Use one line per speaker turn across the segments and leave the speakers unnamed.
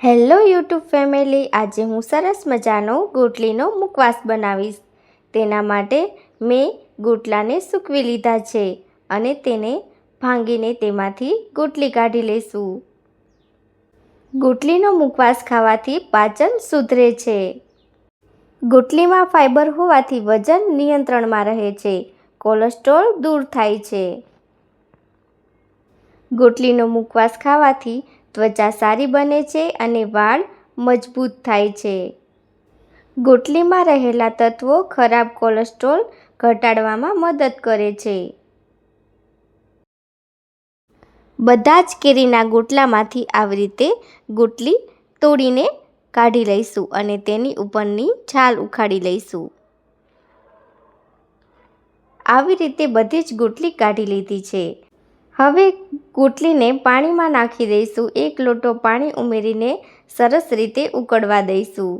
Hello YouTube family, આજે હું સરસ મજાનો ગોટલીનો મુખવાસ બનાવીશ। તેના માટે મેં ગોટલાને સૂકવી લીધા છે અને તેને ભાંગીને તેમાંથી ગોટલી કાઢી લઈશું। ગોટલીનો મુખવાસ ખાવાથી પાચન સુધરે છે। ગોટલીમાં ફાઇબર હોવાથી વજન નિયંત્રણમાં રહે છે, કોલેસ્ટ્રોલ દૂર થાય છે। ગોટલીનો મુખવાસ ખાવાથી ત્વચા સારી બને છે અને વાળ મજબૂત થાય છે। ગોટલીમાં રહેલા તત્વો ખરાબ કોલેસ્ટ્રોલ ઘટાડવામાં મદદ કરે છે। બધા જ કેરીના ગોટલામાંથી આવી રીતે ગોટલી તોડીને કાઢી લઈશું અને તેની ઉપરની છાલ ઉખાડી લઈશું। આવી રીતે બધી જ ગોટલી કાઢી લીધી છે। હવે ગોટલીને પાણીમાં નાખી દઈશું। 1 લોટો પાણી ઉમેરીને સરસ રીતે ઉકળવા દઈશું।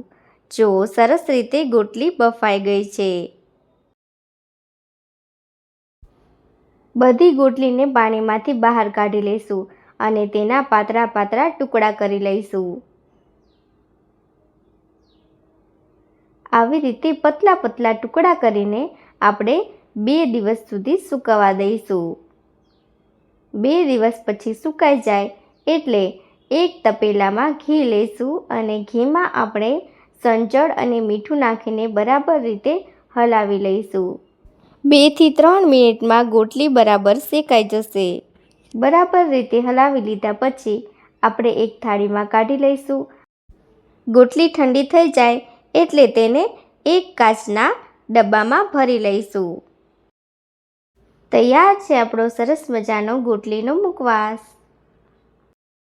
જો સરસ રીતે ગોટલી બફાઈ ગઈ છે। બધી ગોટલીને પાણીમાંથી બહાર કાઢી લઈશું અને તેના પાતળા પાતળા ટુકડા કરી લઈશું। આવી રીતે પતલા પતલા ટુકડા કરીને આપણે 2 દિવસ સુધી સુકવવા દઈશું। 2 દિવસ પછી સુકાઈ જાય એટલે એક તપેલામાં ઘી લઈશું અને ઘીમાં આપણે સંચળ અને મીઠું નાખીને બરાબર રીતે હલાવી લઈશું। 2 થી 3 મિનિટમાં ગોટલી બરાબર શેકાઈ જશે। બરાબર રીતે હલાવી લીધા પછી આપણે એક થાળીમાં કાઢી લઈશું। ગોટલી ઠંડી થઈ જાય એટલે તેને એક કાચના ડબ્બામાં ભરી લઈશું। તૈયાર છે આપણો સરસ મજાનો ગોટલીનો મુખવાસ।